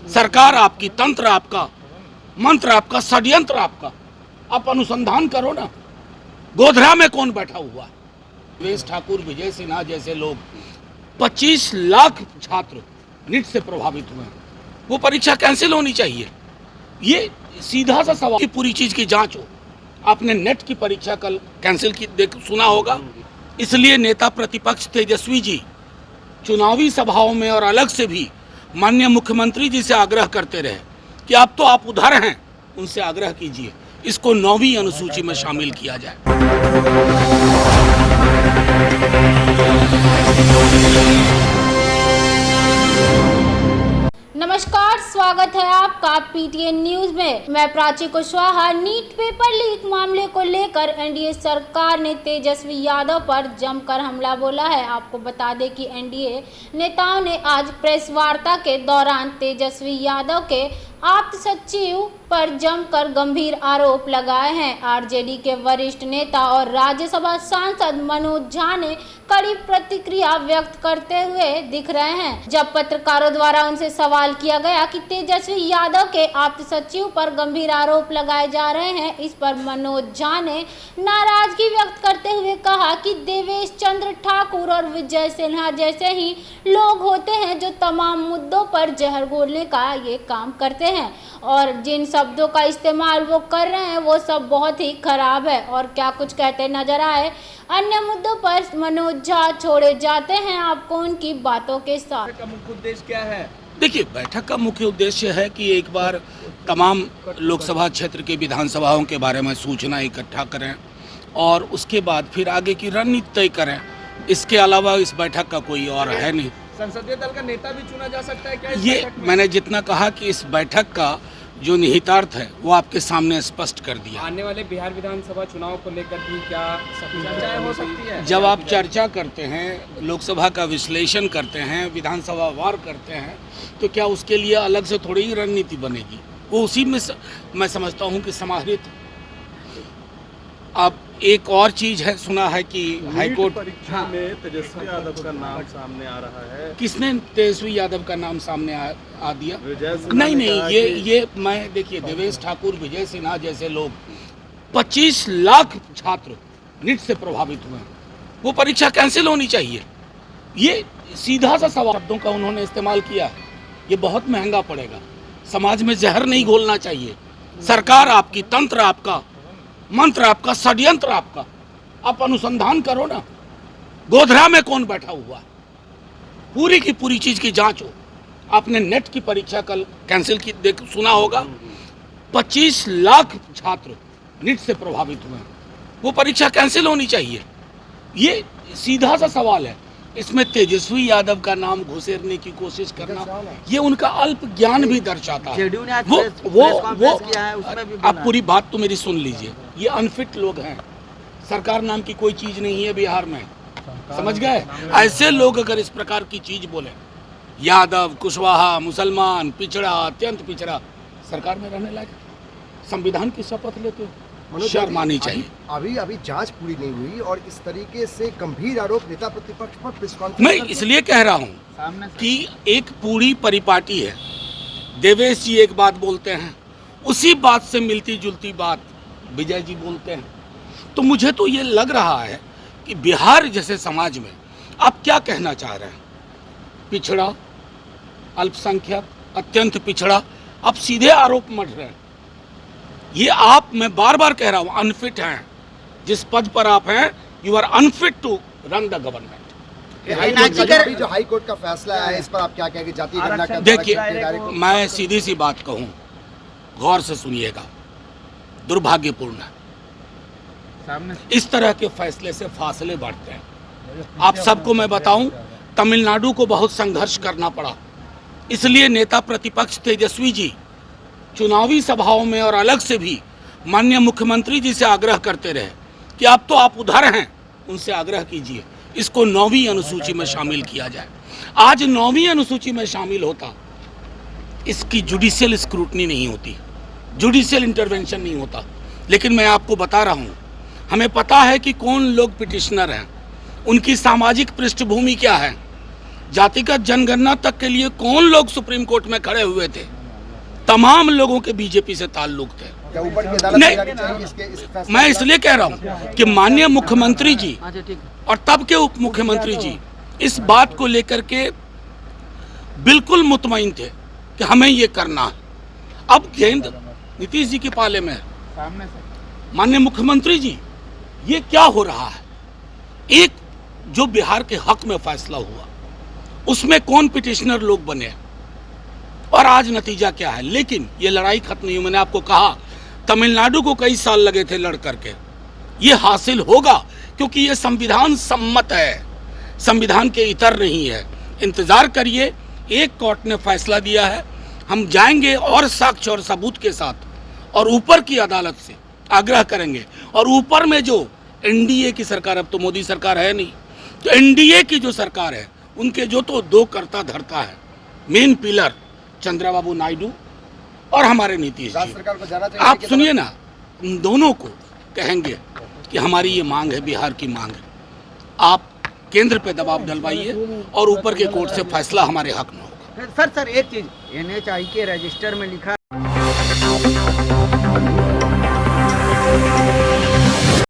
सरकार आपकी, तंत्र आपका, मंत्र आपका, षड्यंत्र आपका। आप अनुसंधान करो ना, गोधरा में कौन बैठा हुआ है? देवेश ठाकुर, विजय सिन्हा जैसे लोग 25 लाख छात्र नीट से प्रभावित हुए हैं, वो परीक्षा कैंसिल होनी चाहिए। ये सीधा सा सवाल की पूरी चीज की जांच हो। आपने नेट की परीक्षा कल कैंसिल की सुना होगा, इसलिए नेता प्रतिपक्ष तेजस्वी जी चुनावी सभाओं में और अलग से भी माननीय मुख्यमंत्री जी से आग्रह करते रहे कि अब तो आप उधर हैं, उनसे आग्रह कीजिए इसको 9वीं अनुसूची में शामिल किया जाए। नमस्कार, स्वागत है आपका पीटीएन न्यूज में। मैं Prachi Kushwaha. NEET paper leak मामले को लेकर एनडीए सरकार ने तेजस्वी यादव पर जमकर हमला बोला है। आपको बता दें कि एनडीए नेताओं ने आज प्रेस वार्ता के दौरान तेजस्वी यादव के आप्त सचिव पर जमकर गंभीर आरोप लगाए हैं। आरजेडी के वरिष्ठ नेता और राज्यसभा सांसद मनोज झा ने कड़ी प्रतिक्रिया व्यक्त करते हुए दिख रहे हैं। जब पत्रकारों द्वारा उनसे सवाल किया गया कि तेजस्वी यादव के आप्त सचिव पर गंभीर आरोप लगाए जा रहे हैं, इस पर मनोज झा ने नाराजगी व्यक्त करते हुए कहा कि देवेश चंद्र ठाकुर और विजय सिन्हा जैसे ही लोग होते हैं जो तमाम मुद्दों पर जहर घोलने का ये काम करते हैं और जिन शब्दों का इस्तेमाल वो कर रहे हैं वो सब बहुत ही खराब है। और क्या कुछ कहते नजर आए। अन्य मुद्दों पर मनोज झा छोड़े जाते हैं आपको उनकी बातों के साथ। का मुख्य उद्देश्य क्या है? देखिए, बैठक का मुख्य उद्देश्य है कि एक बार तमाम लोकसभा क्षेत्र के विधानसभाओं के बारे में सूचना इकट्ठा करें और उसके बाद फिर आगे की रणनीति तय करें। इसके अलावा इस बैठक का कोई और है नहीं। संसदीय दल का नेता भी चुना जा सकता है क्या? ये मैंने जितना कहा कि इस बैठक का जो निहितार्थ है वो आपके सामने स्पष्ट कर दिया। आने वाले बिहार विधानसभा चुनाव को लेकर भी क्या चर्चाएं हो सकती है? जब आप चर्चा करते हैं, लोकसभा का विश्लेषण करते हैं, विधानसभा वार करते हैं, तो क्या उसके लिए अलग से थोड़ी ही रणनीति बनेगी? वो उसी में मैं समझता हूँ कि समाहित। अब एक और चीज है, सुना है कि हाईकोर्ट परीक्षा में तेजस्वी यादव का नाम सामने आ रहा है। किसने तेजस्वी यादव का नाम सामने आ दिया? विजय सिन्हा नहीं, ये मैं देखिए, देवेश ठाकुर, विजय सिन्हा जैसे लोग 25 लाख छात्र नीट से प्रभावित हुए हैं, वो परीक्षा कैंसिल होनी चाहिए। ये सीधा सा सवाल शब्दों का उन्होंने इस्तेमाल किया है, ये बहुत महंगा पड़ेगा। समाज में जहर नहीं घोलना चाहिए। सरकार आपकी, तंत्र आपका, मंत्र आपका, षड्यंत्र आपका। आप अनुसंधान करो ना, गोधरा में कौन बैठा हुआ है? पूरी की पूरी चीज की जांच हो। आपने नेट की परीक्षा कल कैंसिल की सुना होगा, 25 लाख छात्र नीट से प्रभावित हुए हैं, वो परीक्षा कैंसिल होनी चाहिए। ये सीधा सा सवाल है। इसमें तेजस्वी यादव का नाम घुसेरने की कोशिश करना, ये उनका अल्प ज्ञान भी दर्शाता है। आप पूरी बात तो मेरी सुन लीजिए। ये अनफिट लोग हैं। सरकार नाम की कोई चीज नहीं है बिहार में, समझ गए? ऐसे लोग अगर इस प्रकार की चीज बोले, यादव, कुशवाहा, मुसलमान, पिछड़ा, अत्यंत पिछड़ा, सरकार में रहने लायक? संविधान की शपथ लेते हो, शर्म आनी चाहिए। अभी जांच पूरी नहीं हुई और इस तरीके से गंभीर आरोप नेता प्रतिपक्ष पर प्रेस कॉन्फ्रेंस मैं इसलिए कह रहा हूं कि एक पूरी परिपाटी है। देवेश जी एक बात बोलते हैं, उसी बात से मिलती जुलती बात विजय जी बोलते हैं। तो मुझे तो ये लग रहा है कि बिहार जैसे समाज में आप क्या कहना चाह रहे हैं? पिछड़ा, अल्पसंख्यक, अत्यंत पिछड़ा, आप सीधे आरोप मढ़ रहे हैं। ये आप, मैं बार बार कह रहा हूं, अनफिट हैं। जिस पद पर आप हैं, you are unfit to run the government. जो हाई कोर्ट का फैसला है, इस पर आप क्या कहेंगे? जाति गणना का देखिए, मैं सीधी सी बात कहूं, गौर से सुनिएगा, दुर्भाग्यपूर्ण है। इस तरह के फैसले से फासले बढ़ते हैं। आप सबको मैं बताऊं, तमिलनाडु को बहुत संघर्ष करना पड़ा, इसलिए नेता प्रतिपक्ष तेजस्वी जी चुनावी सभाओं में और अलग से भी माननीय मुख्यमंत्री जी से आग्रह करते रहे कि अब तो आप उधर हैं, उनसे आग्रह कीजिए इसको 9वीं अनुसूची में शामिल किया जाए। आज 9वीं अनुसूची में शामिल होता, इसकी जुडिशियल स्क्रूटनी नहीं होती, जुडिशियल इंटरवेंशन नहीं होता। लेकिन मैं आपको बता रहा हूं, हमें पता है कि कौन लोग पिटिशनर हैं, उनकी सामाजिक पृष्ठभूमि क्या है, जातिगत जनगणना तक के लिए कौन लोग सुप्रीम कोर्ट में खड़े हुए थे। तमाम लोगों के बीजेपी से ताल्लुक थे। क्या ऊपर की अदालत नहीं, में जानी चाहिए इस फैसले मैं के इसलिए कह रहा हूं कि माननीय मुख्यमंत्री जी और तब के उप मुख्यमंत्री जी इस बात को लेकर के बिल्कुल मुतमईन थे कि हमें ये करना है। अब गेंद नीतीश जी के पाले में है। माननीय मुख्यमंत्री जी, ये क्या हो रहा है? एक जो बिहार के हक में फैसला हुआ उसमें कौन पिटिशनर लोग बने और आज नतीजा क्या है? लेकिन ये लड़ाई खत्म नहीं हुई। मैंने आपको कहा तमिलनाडु को कई साल लगे थे लड़ करके, ये हासिल होगा क्योंकि ये संविधान सम्मत है, संविधान के इतर नहीं है। इंतजार करिए, एक कोर्ट ने फैसला दिया है, हम जाएंगे और साक्ष्य और सबूत के साथ और ऊपर की अदालत से आग्रह करेंगे। और ऊपर में जो एनडीए की सरकार, अब तो मोदी सरकार है नहीं, तो एनडीए की जो सरकार है उनके जो तो दो कर्ता धर्ता है, मेन पिलर चंद्रबाबू नायडू और हमारे नीतीश राज्य जी। सरकार को जाना चाहिए आप कि सुनिए ना, उन दोनों को कहेंगे कि हमारी ये मांग है, बिहार की मांग है, आप केंद्र पे दबाव डलवाइए और ऊपर के कोर्ट से फैसला हमारे हक में होगा। सर एक चीज NHI के रजिस्टर में लिखा